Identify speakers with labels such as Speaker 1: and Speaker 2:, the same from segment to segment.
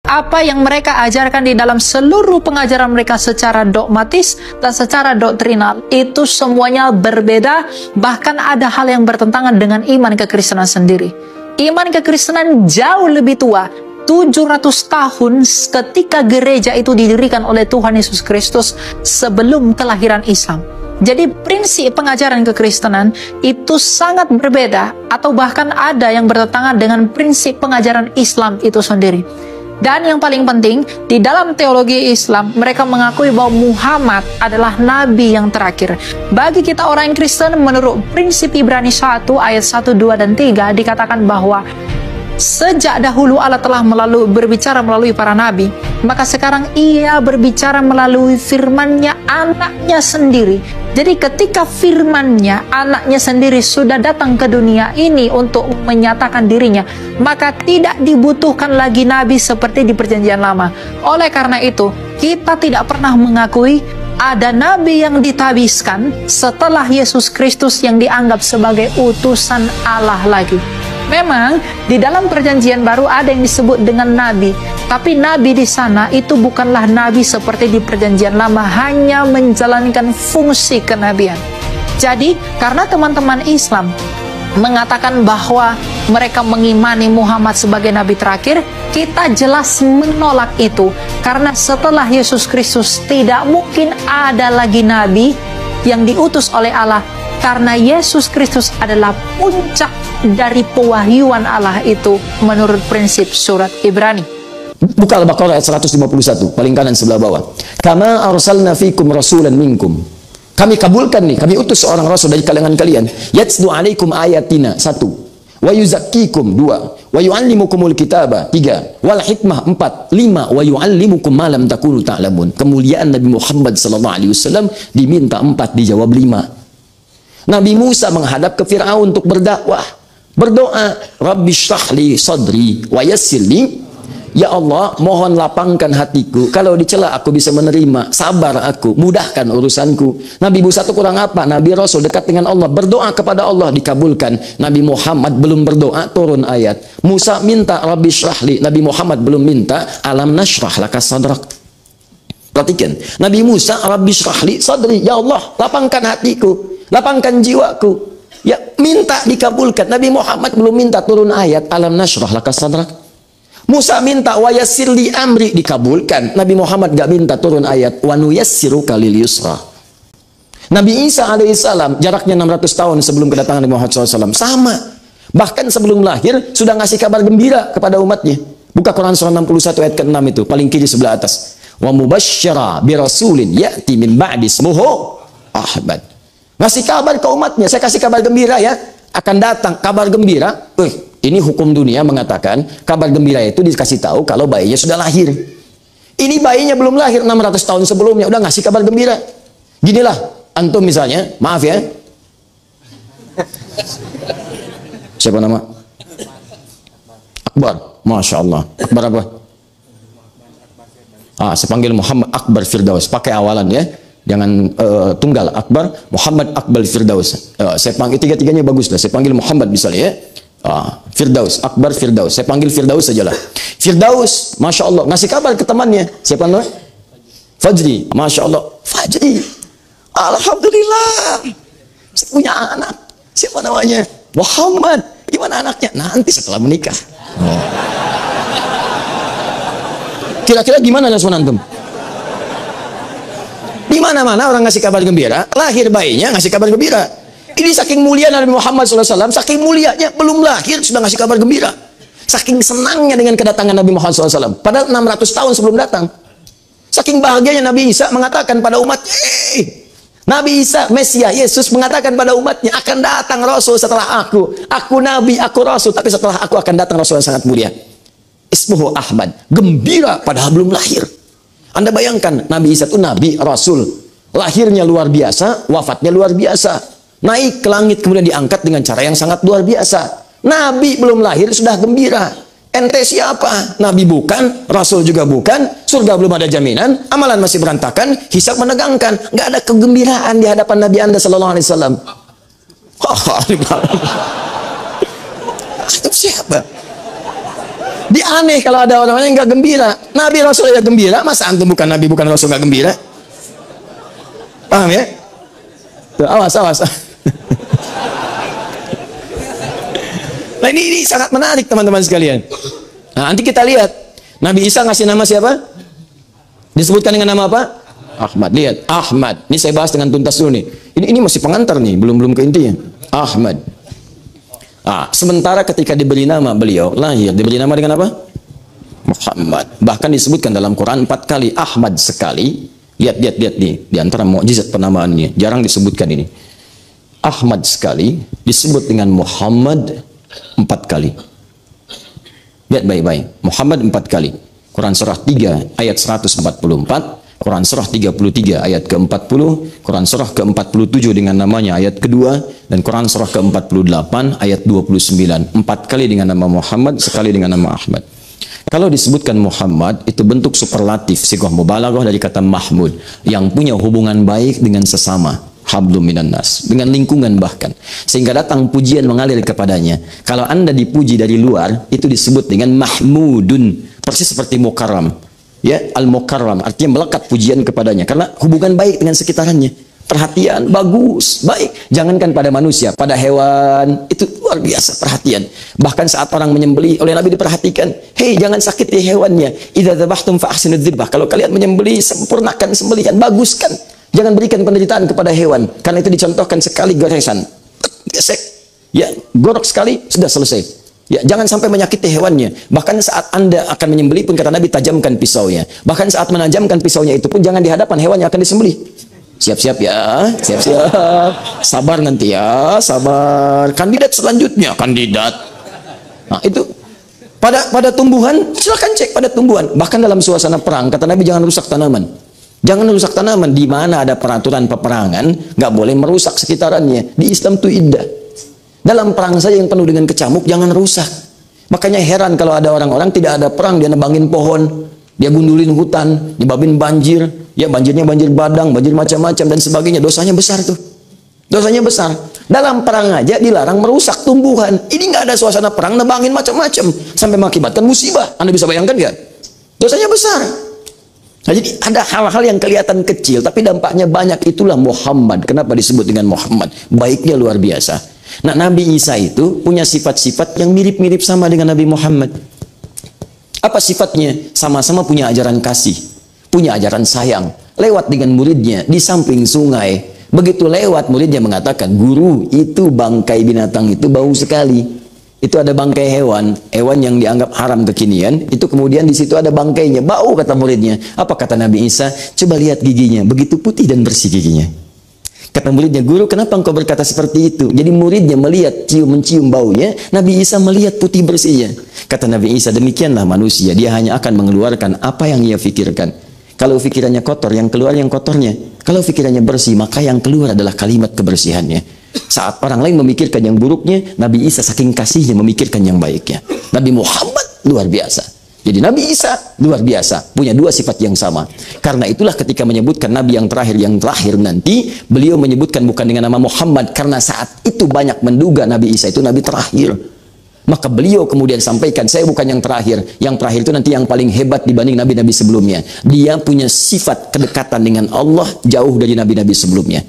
Speaker 1: Apa yang mereka ajarkan di dalam seluruh pengajaran mereka secara dogmatis dan secara doktrinal itu semuanya berbeda, bahkan ada hal yang bertentangan dengan iman kekristenan sendiri. Iman kekristenan jauh lebih tua, 700 tahun ketika gereja itu didirikan oleh Tuhan Yesus Kristus sebelum kelahiran Islam. Jadi prinsip pengajaran kekristenan itu sangat berbeda, atau bahkan ada yang bertentangan dengan prinsip pengajaran Islam itu sendiri. Dan yang paling penting, di dalam teologi Islam, mereka mengakui bahwa Muhammad adalah nabi yang terakhir. Bagi kita orang Kristen, menurut prinsip Ibrani 1 ayat 1, 2, dan 3, dikatakan bahwa sejak dahulu Allah telah berbicara melalui para nabi, maka sekarang ia berbicara melalui firman-Nya, anaknya sendiri. Jadi ketika firman-Nya, anaknya sendiri sudah datang ke dunia ini untuk menyatakan dirinya, maka tidak dibutuhkan lagi nabi seperti di perjanjian lama. Oleh karena itu, kita tidak pernah mengakui ada nabi yang ditabiskan setelah Yesus Kristus yang dianggap sebagai utusan Allah lagi. Memang di dalam perjanjian baru ada yang disebut dengan nabi, tapi nabi di sana itu bukanlah nabi seperti di perjanjian lama, hanya menjalankan fungsi kenabian. Jadi karena teman-teman Islam mengatakan bahwa mereka mengimani Muhammad sebagai nabi terakhir, kita jelas menolak itu, karena setelah Yesus Kristus tidak mungkin ada lagi nabi yang diutus oleh Allah, karena Yesus Kristus adalah puncak dari pewahyuan Allah itu menurut prinsip surat Ibrani.
Speaker 2: Buka Al-Baqarah ayat 151, paling kanan sebelah bawah. Kama arsalna fikum rasulan minkum. Kami kabulkan nih, kami utus seorang rasul dari kalangan kalian. Yatslu alaikum ayatina, 1. Wa yuzakkikum, 2. Wa yu'allimukumul kitaba, 3. Wal hikmah, 4. 5. Wa yu'allimukum ma lam takunu ta'lamun. Kemuliaan Nabi Muhammad sallallahu alaihi wasallam diminta 4, dijawab 5. Nabi Musa menghadap ke Firaun untuk berdakwah. Berdoa, Rabbi shrah li sadri wa yassir li, ya Allah, mohon lapangkan hatiku, kalau dicela aku bisa menerima, sabar aku, mudahkan urusanku. Nabi Musa itu kurang apa? Nabi Rasul dekat dengan Allah, berdoa kepada Allah, dikabulkan. Nabi Muhammad belum berdoa, turun ayat. Musa minta Rabbi shrah li, Nabi Muhammad belum minta alam nashrah laka sadrak. Perhatikan, Nabi Musa Rabbi shrah li sadri, ya Allah, lapangkan hatiku, lapangkan jiwaku. Ya, minta dikabulkan. Nabi Muhammad belum minta, turun ayat alam nashrah laka sadrak. Musa minta wa yassir li amri, dikabulkan. Nabi Muhammad gak minta, turun ayat wa nuyassiruka lil yusra. Nabi Isa alaihissalam jaraknya 600 tahun sebelum kedatangan Nabi Muhammad SAW, sama. Bahkan sebelum lahir sudah ngasih kabar gembira kepada umatnya. Buka Quran surah 61 ayat ke-6 itu, paling kiri sebelah atas. Wa mubasysyira bi rasulin ya'ti min ba'di ismuhu Ahmad. Ngasih kabar ke umatnya, saya kasih kabar gembira ya, akan datang kabar gembira. Ini hukum dunia mengatakan kabar gembira itu dikasih tahu kalau bayinya sudah lahir. Ini bayinya belum lahir, 600 tahun sebelumnya udah ngasih kabar gembira. Ginilah, antum misalnya, maaf ya, siapa nama? Akbar, Masya Allah. Akbar apa? Saya panggil Muhammad Akbar Firdaus, pakai awalan ya, jangan tunggal. Akbar Muhammad Akbar Firdaus. Saya panggil tiga-tiganya bagus lah. Saya panggil Muhammad misalnya ya. Firdaus, Akbar Firdaus. Saya panggil Firdaus sajalah. Firdaus, Masya Allah, ngasih kabar ke temannya. Siapa namanya? Fajri, Masya Allah. Fajri, Alhamdulillah, saya punya anak. Siapa namanya? Muhammad. Gimana anaknya? Nanti setelah menikah. Kira-kira gimana respon antum? Di mana-mana orang ngasih kabar gembira, lahir bayinya ngasih kabar gembira. Ini saking mulia Nabi Muhammad SAW, saking mulianya belum lahir sudah ngasih kabar gembira. Saking senangnya dengan kedatangan Nabi Muhammad SAW. Padahal 600 tahun sebelum datang. Saking bahagianya Nabi Isa mengatakan pada umatnya, Nabi Isa, Mesias, Yesus mengatakan pada umatnya, akan datang Rasul setelah aku. Aku Nabi, aku Rasul, tapi setelah aku akan datang Rasul yang sangat mulia. Ismuhu Ahmad. Gembira padahal belum lahir. Anda bayangkan, Nabi Isa itu Nabi, Rasul. Lahirnya luar biasa, wafatnya luar biasa. Naik ke langit kemudian diangkat dengan cara yang sangat luar biasa. Nabi belum lahir sudah gembira. Ente siapa? Nabi bukan, Rasul juga bukan, surga belum ada jaminan, amalan masih berantakan, hisab menegangkan. Nggak ada kegembiraan di hadapan Nabi Anda Sallallahu Alaihi Wasallam. Itu siapa? Di aneh kalau ada orang yang nggak gembira. Nabi Rasul ya gembira, masa antum bukan Nabi bukan Rasul nggak gembira? Paham ya? Tuh, awas. Nah ini sangat menarik teman-teman sekalian. Nah, nanti kita lihat Nabi Isa ngasih nama siapa? Disebutkan dengan nama apa? Ahmad. Lihat, Ahmad. Ini saya bahas dengan tuntas dulu nih. Ini masih pengantar nih, belum ke intinya. Ahmad. Sementara ketika diberi nama beliau lahir, diberi nama dengan apa? Muhammad. Bahkan disebutkan dalam Quran 4 kali Ahmad sekali. Lihat nih, di antara mukjizat penamaannya, jarang disebutkan ini. Ahmad sekali disebut dengan Muhammad 4 kali. Lihat baik-baik. Muhammad 4 kali. Quran surah 3 ayat 144. Quran surah 33 ayat ke-40, Quran surah ke-47 dengan namanya ayat kedua, dan Quran surah ke-48 ayat 29. 4 kali dengan nama Muhammad, sekali dengan nama Ahmad. Kalau disebutkan Muhammad, itu bentuk superlatif, sighah mubalaghah dari kata Mahmud, yang punya hubungan baik dengan sesama, hablum minan nas, dengan lingkungan bahkan, sehingga datang pujian mengalir kepadanya. Kalau Anda dipuji dari luar, itu disebut dengan Mahmudun, persis seperti mukarram. Ya, al-mukarram artinya melekat pujian kepadanya karena hubungan baik dengan sekitarnya. Perhatian bagus, baik. Jangankan pada manusia, pada hewan itu luar biasa perhatian. Bahkan saat orang menyembelih, oleh Nabi diperhatikan, hei jangan sakiti hewannya. Idza dzabhtum fa ahsinu dzibhah. Kalau kalian menyembelih, sempurnakan sembelihan, baguskan. Jangan berikan penderitaan kepada hewan, karena itu dicontohkan sekali goresan. Gesek. Ya, gorok sekali sudah selesai. Ya, jangan sampai menyakiti hewannya. Bahkan saat Anda akan menyembelih pun kata Nabi, tajamkan pisaunya. Bahkan saat menajamkan pisaunya itu pun jangan di hadapan hewan yang akan disembelih. Siap-siap ya, siap-siap. Sabar nanti ya, sabar. Kandidat selanjutnya, kandidat. Nah, itu pada tumbuhan, silakan cek pada tumbuhan. Bahkan dalam suasana perang, kata Nabi jangan rusak tanaman. Jangan rusak tanaman. Di mana ada peraturan peperangan, nggak boleh merusak sekitarannya. Di Islam itu indah. Dalam perang saja yang penuh dengan kecamuk, jangan rusak. Makanya heran kalau ada orang-orang tidak ada perang, dia nebangin pohon, dia gundulin hutan, nyebabin banjir, ya banjirnya banjir badang, banjir macam-macam dan sebagainya. Dosanya besar tuh. Dosanya besar. Dalam perang aja dilarang merusak tumbuhan. Ini nggak ada suasana perang, nebangin macam-macam sampai mengakibatkan musibah. Anda bisa bayangkan nggak? Dosanya besar. Nah, jadi ada hal-hal yang kelihatan kecil tapi dampaknya banyak. Itulah Muhammad. Kenapa disebut dengan Muhammad? Baiknya luar biasa. Nah, Nabi Isa itu punya sifat-sifat yang mirip-mirip sama dengan Nabi Muhammad. Apa sifatnya? Sama-sama punya ajaran kasih, punya ajaran sayang. Lewat dengan muridnya di samping sungai. Begitu lewat, muridnya mengatakan, guru, itu bangkai binatang itu bau sekali. Itu ada bangkai hewan yang dianggap haram kekinian. Itu kemudian di situ ada bangkainya, bau, kata muridnya. Apa kata Nabi Isa? Coba lihat giginya, begitu putih dan bersih giginya. Kata muridnya, guru, kenapa engkau berkata seperti itu? Jadi muridnya melihat, mencium baunya, Nabi Isa melihat putih bersihnya. Kata Nabi Isa, demikianlah manusia, dia hanya akan mengeluarkan apa yang ia fikirkan. Kalau fikirannya kotor, yang keluar yang kotornya. Kalau fikirannya bersih, maka yang keluar adalah kalimat kebersihannya. Saat orang lain memikirkan yang buruknya, Nabi Isa saking kasihnya memikirkan yang baiknya. Nabi Muhammad luar biasa. Jadi Nabi Isa luar biasa, punya dua sifat yang sama. Karena itulah ketika menyebutkan Nabi yang terakhir nanti, beliau menyebutkan bukan dengan nama Muhammad, karena saat itu banyak menduga Nabi Isa itu Nabi terakhir. Maka beliau kemudian sampaikan, saya bukan yang terakhir itu nanti yang paling hebat dibanding nabi-nabi sebelumnya. Dia punya sifat kedekatan dengan Allah jauh dari nabi-nabi sebelumnya.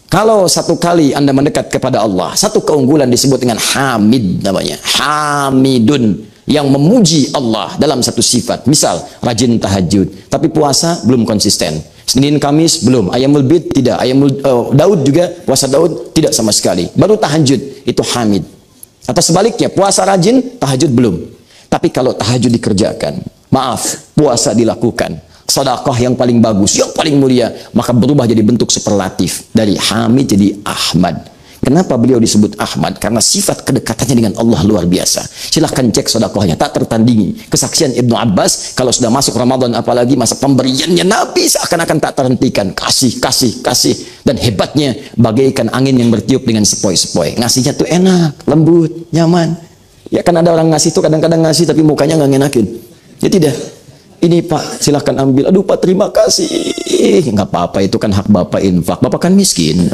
Speaker 2: Kalau satu kali Anda mendekat kepada Allah, satu keunggulan disebut dengan Hamid namanya, Hamidun, yang memuji Allah dalam satu sifat. Misal rajin tahajud tapi puasa belum konsisten, Senin Kamis belum, Ayamul Bid tidak, Daud juga puasa Daud tidak sama sekali, baru tahajud, itu Hamid. Atau sebaliknya, puasa rajin tahajud belum, tapi kalau tahajud dikerjakan, maaf, puasa dilakukan, sedekah yang paling bagus, yang paling mulia, maka berubah jadi bentuk superlatif dari Hamid jadi Ahmad. Kenapa beliau disebut Ahmad? Karena sifat kedekatannya dengan Allah luar biasa. Silahkan cek sedekahnya, tak tertandingi. Kesaksian Ibnu Abbas, kalau sudah masuk Ramadan apalagi masa pemberiannya Nabi seakan-akan tak terhentikan. Kasih. Dan hebatnya bagaikan angin yang bertiup dengan sepoi-sepoi. Ngasihnya tuh enak, lembut, nyaman. Ya kan ada orang ngasih tuh kadang-kadang ngasih tapi mukanya nggak ngenakin. Ya tidak. Ini Pak, silahkan ambil. Aduh Pak, terima kasih. Nggak apa-apa, itu kan hak Bapak infak. Bapak kan miskin.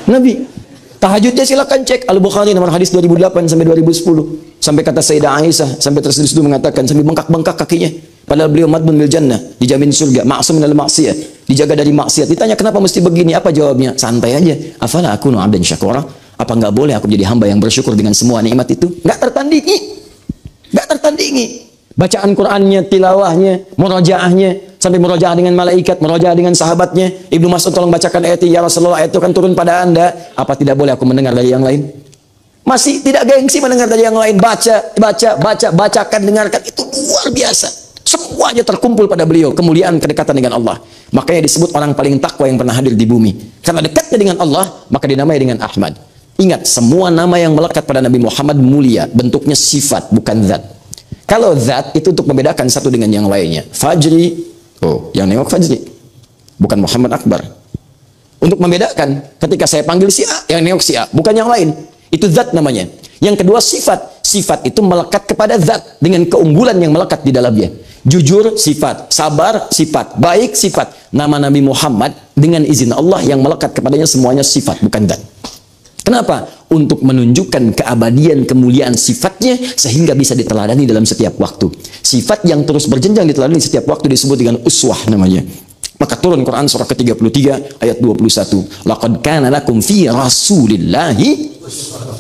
Speaker 2: Nabi. Tahajudnya silakan cek Al-Bukhari nomor hadis 2008 sampai 2010. Sampai kata Sayyidah Aisyah, sampai terus mengatakan, sampai bengkak-bengkak kakinya. Padahal beliau madmun bil jannah, dijamin surga, ma'sum minal maksiyah, dijaga dari maksiat. Ditanya kenapa mesti begini? Apa jawabnya? Santai aja. Afala akunu 'abdan syakura? Apa enggak boleh aku jadi hamba yang bersyukur dengan semua nikmat itu? Enggak tertandingi. Enggak tertandingi. Bacaan Qur'annya, tilawahnya, murojaahnya, sampai murojaah dengan malaikat, murojaah dengan sahabatnya. Ibnu Mas'ud tolong bacakan ayat ini, ya Rasulullah, ayat itu kan turun pada Anda. Apa tidak boleh aku mendengar dari yang lain? Masih tidak gengsi mendengar dari yang lain. Bacakan, dengarkan. Itu luar biasa. Semuanya terkumpul pada beliau, kemuliaan, kedekatan dengan Allah. Makanya disebut orang paling takwa yang pernah hadir di bumi. Karena dekatnya dengan Allah, maka dinamai dengan Ahmad. Ingat, semua nama yang melekat pada Nabi Muhammad mulia, bentuknya sifat, bukan zat. Kalau zat itu untuk membedakan satu dengan yang lainnya. Fajri, oh, yang nengok Fajri, bukan Muhammad Akbar. Untuk membedakan, ketika saya panggil si A, yang nengok si A, bukan yang lain. Itu zat namanya. Yang kedua sifat. Sifat itu melekat kepada zat dengan keunggulan yang melekat di dalamnya. Jujur sifat, sabar sifat, baik sifat. Nama Nabi Muhammad dengan izin Allah yang melekat kepadanya semuanya sifat, bukan zat. Kenapa? Untuk menunjukkan keabadian, kemuliaan sifatnya sehingga bisa diteladani dalam setiap waktu. Sifat yang terus berjenjang diteladani setiap waktu disebut dengan uswah namanya. Maka turun Quran surah ke-33 ayat 21. Laqad kana lakum fi Rasulillahi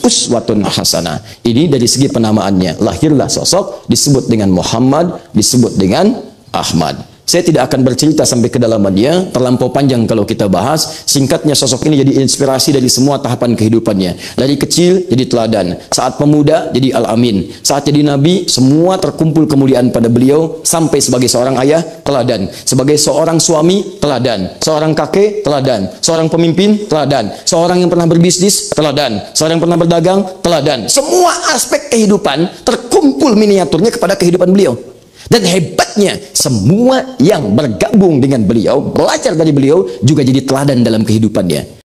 Speaker 2: uswatun hasanah. Ini dari segi penamaannya. Lahirlah sosok disebut dengan Muhammad, disebut dengan Ahmad. Saya tidak akan bercerita sampai kedalamannya, terlampau panjang kalau kita bahas. Singkatnya, sosok ini jadi inspirasi dari semua tahapan kehidupannya. Dari kecil jadi teladan, saat pemuda jadi Al-Amin, saat jadi Nabi semua terkumpul kemuliaan pada beliau. Sampai sebagai seorang ayah teladan, sebagai seorang suami teladan, seorang kakek teladan, seorang pemimpin teladan, seorang yang pernah berbisnis teladan, seorang yang pernah berdagang teladan. Semua aspek kehidupan terkumpul miniaturnya kepada kehidupan beliau. Dan hebatnya, semua yang bergabung dengan beliau, belajar dari beliau, juga jadi teladan dalam kehidupannya.